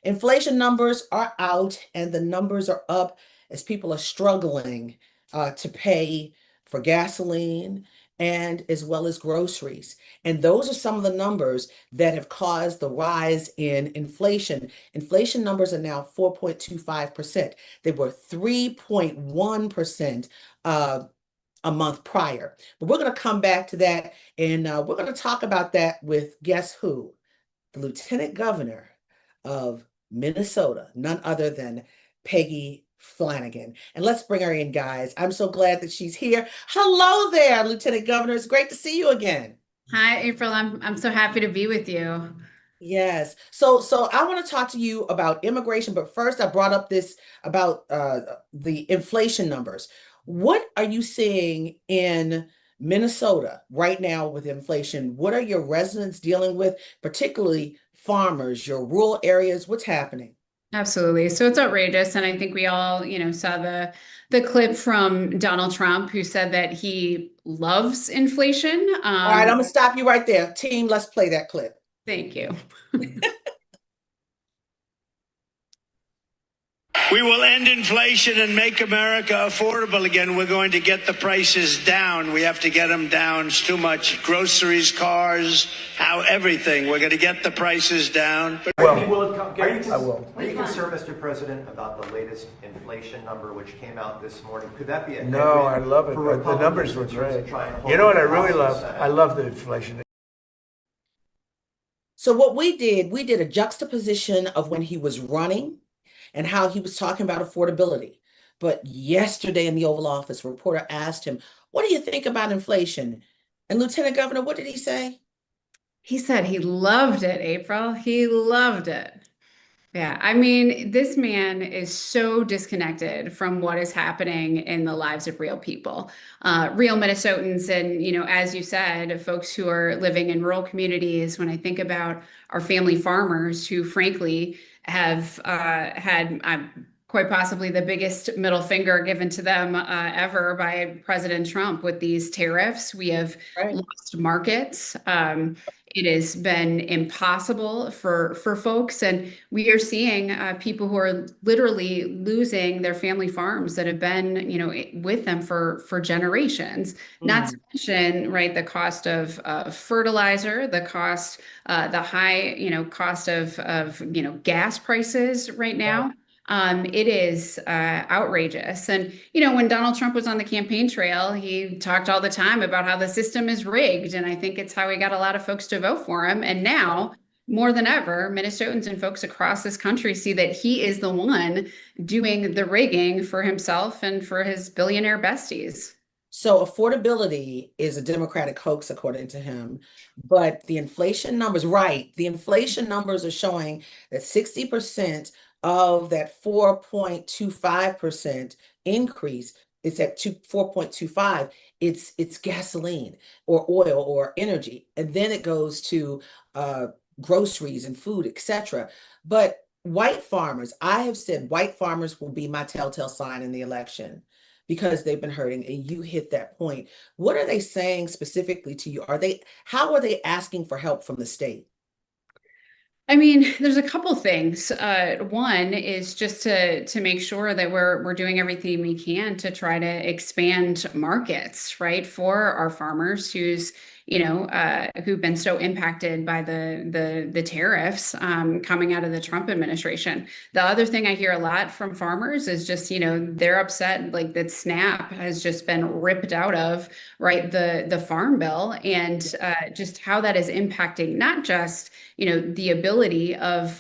Inflation numbers are out, and the numbers are up as people are struggling to pay for gasoline and as well as groceries. And those are some of the numbers that have caused the rise in inflation. Inflation numbers are now 4.25%. They were 3.1% a month prior. But we're going to come back to that, and we're going to talk about that with guess who? The Lieutenant Governor of Minnesota, none other than Peggy Flanagan. And let's bring her in, guys. I'm so glad that she's here. Hello there, Lieutenant Governor. It's great to see you again. Hi, April. I'm so happy to be with you. Yes. So I want to talk to you about immigration, but first I brought up this about the inflation numbers. What are you seeing in Minnesota right now with inflation? What are your residents dealing with, particularly farmers, your rural areas? What's happening? Absolutely. So it's outrageous, and I think we all, saw the clip from Donald Trump, who said that he loves inflation. All right, I'm gonna stop you right there. Team, let's play that clip. Thank you. We will end inflation and make America affordable again. We're going to get the prices down. We have to get them down. It's too much. Groceries, cars, everything. We're going to get the prices down. I will. Are you concerned, Mr. President, about the latest inflation number which came out this morning? Could that be a No, I love it. for The numbers were Republicans great. to try and hold You know what I the really House love? and Senate? I love the inflation. So what we did a juxtaposition of when he was running and how he was talking about affordability. But yesterday in the Oval Office, a reporter asked him, "What do you think about inflation?" And Lieutenant Governor, what did he say? He said he loved it, April. He loved it. Yeah, I mean, this man is so disconnected from what is happening in the lives of real people, real Minnesotans, and as you said, folks who are living in rural communities. When I think about our family farmers, who frankly have had quite possibly the biggest middle finger given to them ever by President Trump with these tariffs, we have Right. lost markets. It has been impossible for folks, and we are seeing people who are literally losing their family farms that have been, with them for generations. Not to Mm. mention, right, the cost of fertilizer, the cost, the high, cost of gas prices right Right. now. It is outrageous. And, when Donald Trump was on the campaign trail, he talked all the time about how the system is rigged. And I think it's how he got a lot of folks to vote for him. And now, more than ever, Minnesotans and folks across this country see that he is the one doing the rigging for himself and for his billionaire besties. So affordability is a Democratic hoax, according to him. But the inflation numbers, right, the inflation numbers are showing that 60% of that 4.25% increase is at 4.25. It's gasoline or oil or energy. And then it goes to uh, groceries and food, etc. But white farmers, I have said white farmers will be my telltale sign in the election because they've been hurting, and you hit that point. What are they saying specifically to you? How are they asking for help from the state? I mean, there's a couple things. One is just to make sure that we're doing everything we can to try to expand markets, right, for our farmers who've been so impacted by the tariffs coming out of the Trump administration. The other thing I hear a lot from farmers is just, they're upset like that SNAP has just been ripped out of, right, the farm bill, and just how that is impacting not just the ability of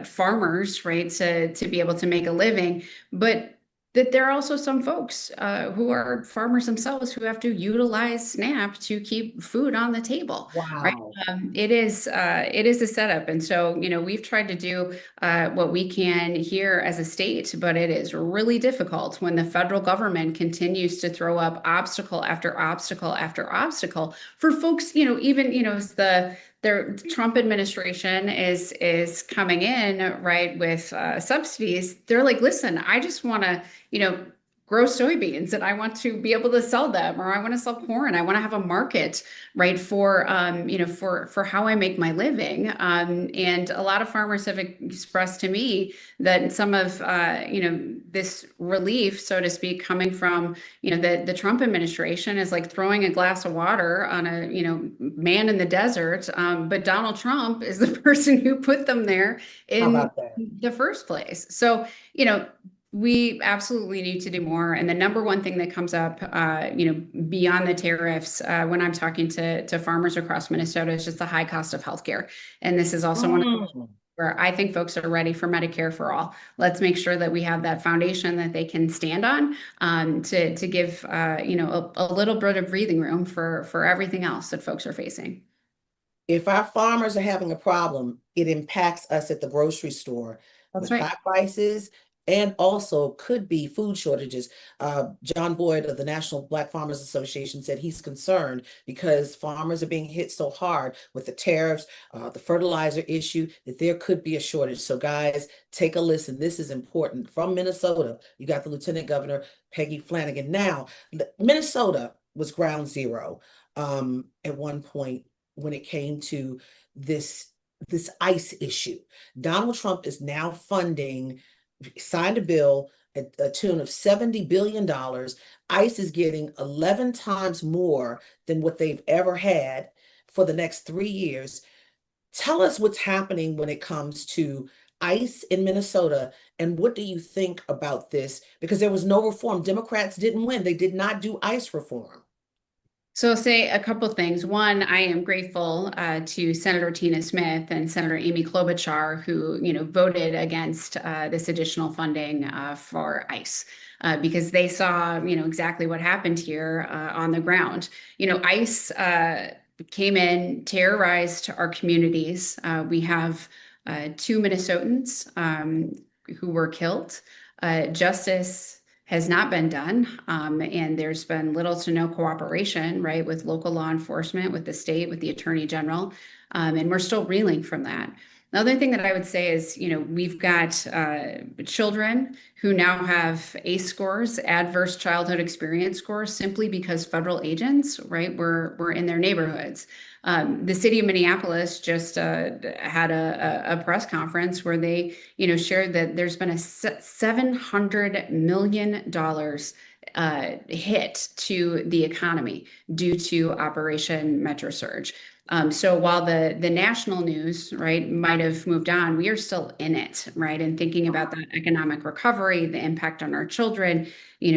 farmers, right, to be able to make a living, but that there are also some folks who are farmers themselves who have to utilize SNAP to keep food on the table, right? Wow. It is a setup, and so we've tried to do what we can here as a state, but it is really difficult when the federal government continues to throw up obstacle after obstacle after obstacle for folks. Even as the Trump administration is coming in, right, with subsidies. They're like, listen, I just want to, grow soybeans and I want to be able to sell them, or I want to sell corn. I want to have a market, right, for for how I make my living. And a lot of farmers have expressed to me that some of this relief, so to speak, coming from the Trump administration is like throwing a glass of water on a man in the desert. But Donald Trump is the person who put them there How in about that? the first place. So we absolutely need to do more. And the number one thing that comes up, beyond the tariffs, when I'm talking to farmers across Minnesota, is just the high cost of healthcare. And this is also one of Mm. where I think folks are ready for Medicare for all. Let's make sure that we have that foundation that they can stand on, to give a little bit of breathing room for everything else that folks are facing. If our farmers are having a problem, it impacts us at the grocery store That's with right. high prices and also could be food shortages. John Boyd of the National Black Farmers Association said he's concerned because farmers are being hit so hard with the tariffs, the fertilizer issue, that there could be a shortage. So guys, take a listen. This is important. From Minnesota, you got the Lieutenant Governor, Peggy Flanagan. Now, Minnesota was ground zero at one point when it came to this ICE issue. Donald Trump is now signed a bill at a tune of $70 billion. ICE is getting 11 times more than what they've ever had for the next 3 years. Tell us what's happening when it comes to ICE in Minnesota, and what do you think about this? Because there was no reform. Democrats didn't win. They did not do ICE reform. So I'll say a couple things. One, I am grateful to Senator Tina Smith and Senator Amy Klobuchar, who voted against this additional funding for ICE, because they saw exactly what happened here on the ground. ICE came in, terrorized our communities. We have 2 Minnesotans who were killed. Justice has not been done. And there's been little to no cooperation, right, with local law enforcement, with the state, with the attorney general. And we're still reeling from that. The other thing that I would say is, we've got children who now have ACE scores, adverse childhood experience scores, simply because federal agents, right, were in their neighborhoods. The city of Minneapolis just had a press conference where they, shared that there's been a $700 million hit to the economy due to Operation Metro Surge. So while the national news, right, might have moved on, we are still in it, right? And thinking about that economic recovery, the impact on our children,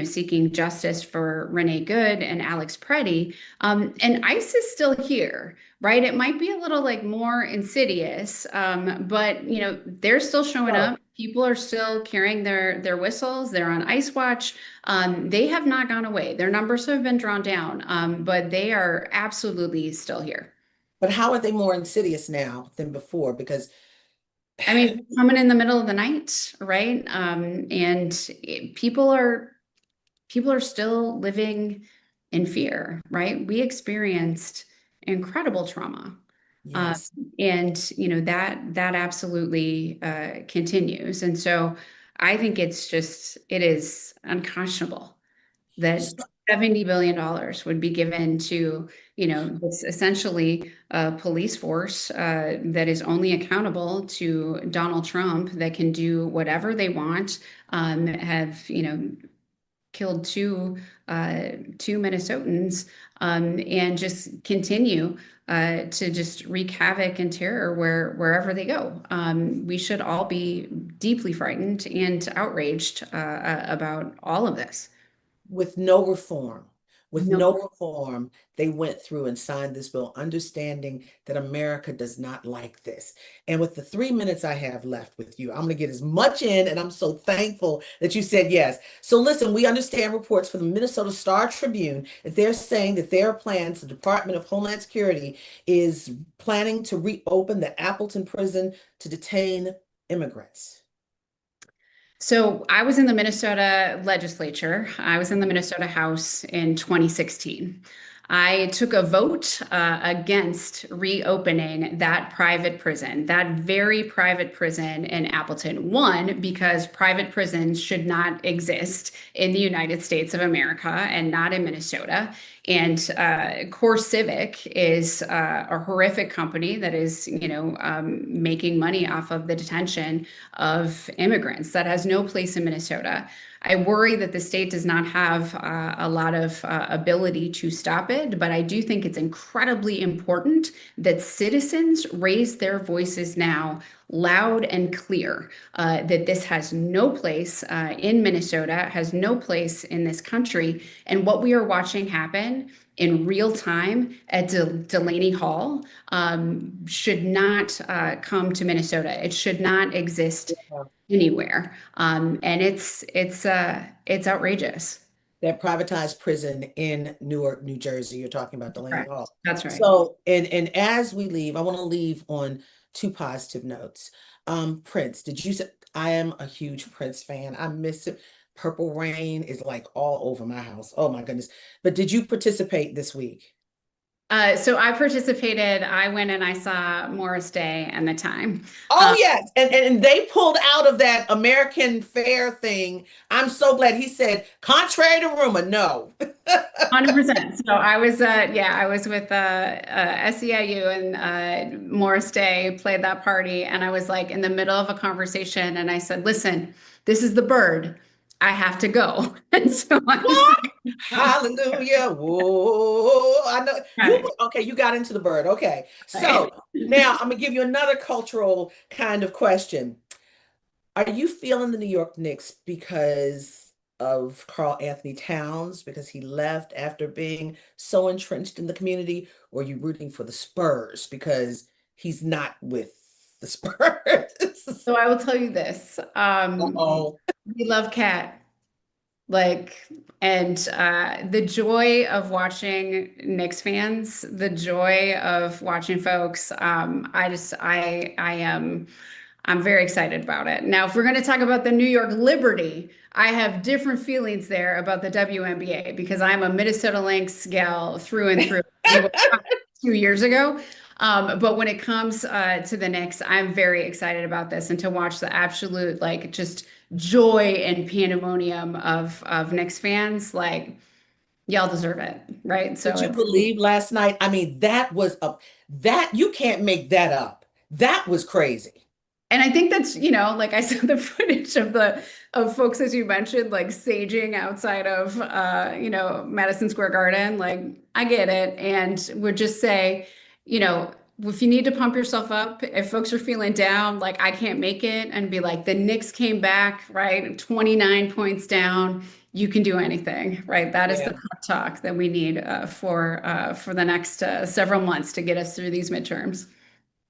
seeking justice for Renee Good and Alex Preddy. And ICE is still here, right? It might be a little like more insidious, but they're still showing up. People are still carrying their whistles. They're on ICE watch. They have not gone away. Their numbers have been drawn down, but they are absolutely still here. But how are they more insidious now than before? Because I mean, coming in the middle of the night, right? And people are still living in fear, right? We experienced incredible trauma. yes, And that absolutely continues. And so I think it is unconscionable that $70 billion would be given to, this essentially a police force that is only accountable to Donald Trump, that can do whatever they want, have, killed two Minnesotans, and just continue to just wreak havoc and terror wherever they go. We should all be deeply frightened and outraged about all of this. with no reform. With No. no reform, they went through and signed this bill, understanding that America does not like this. And with the 3 minutes I have left with you, I'm going to get as much in, and I'm so thankful that you said yes. So listen, we understand reports from the Minnesota Star Tribune that they're saying that their plans, the Department of Homeland Security is planning to reopen the Appleton prison to detain immigrants. So I was in the Minnesota legislature. I was in the Minnesota House in 2016. I took a vote against reopening that private prison, that very private prison in Appleton. One, because private prisons should not exist in the United States of America and not in Minnesota. And CoreCivic is a horrific company that is, making money off of the detention of immigrants that has no place in Minnesota. I worry that the state does not have a lot of ability to stop it, but I do think it's incredibly important that citizens raise their voices now loud and clear that this has no place in Minnesota, has no place in this country. And what we are watching happen in real time at Delaney Hall should not come to Minnesota. It should not exist anywhere. And it's outrageous. That privatized prison in Newark, New Jersey. You're talking about Delaney Correct. Hall. That's right. So, and as we leave, I want to leave on two positive notes. Prince, did you say I am a huge Prince fan? I miss it. Purple Rain is like all over my house. Oh my goodness. But did you participate this week? So I participated. I went and I saw Morris Day and the Time. Oh yes, and they pulled out of that American Fair thing. I'm so glad he said, contrary to rumor, no. 100%. So I was, I was with SEIU and Morris Day played that party, and I was like in the middle of a conversation, and I said, "Listen, this is the bird. I have to go." And so Hallelujah. Whoa. I know you okay, you got into the bird. Okay. So now I'm gonna give you another cultural kind of question. Are you feeling the New York Knicks because of Karl-Anthony Towns, because he left after being so entrenched in the community, or are you rooting for the Spurs because he's not with the Spurs? So I will tell you this. Uh-oh. We love Cat. And the joy of watching Knicks fans, the joy of watching folks, I'm very excited about it. Now, if we're going to talk about the New York Liberty, I have different feelings there about the WNBA because I'm a Minnesota Lynx gal through and through. 2 years ago. But when it comes to the Knicks, I'm very excited about this and to watch the absolute just joy and pandemonium of Knicks fans. Y'all deserve it, right? So Did you believe last night? I mean, that you can't make that up. That was crazy. And I think that's, I saw the footage of folks, as you mentioned, saging outside of Madison Square Garden. I get it. And would just say, if you need to pump yourself up, if folks are feeling down, I can't make it, and be like, the Knicks came back, right? 29 points down. You can do anything, right? That is the pep talk that we need for the next several months to get us through these midterms.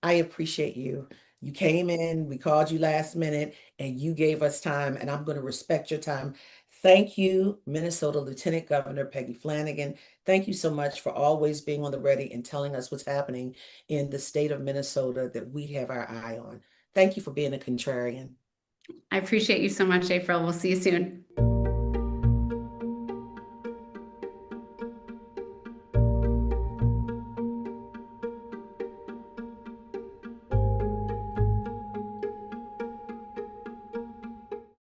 I appreciate you. You came in, we called you last minute, and you gave us time, and I'm going to respect your time. Thank you, Minnesota Lieutenant Governor Peggy Flanagan. Thank you so much for always being on the ready and telling us what's happening in the state of Minnesota that we have our eye on. Thank you for being a contrarian. I appreciate you so much, April. We'll see you soon.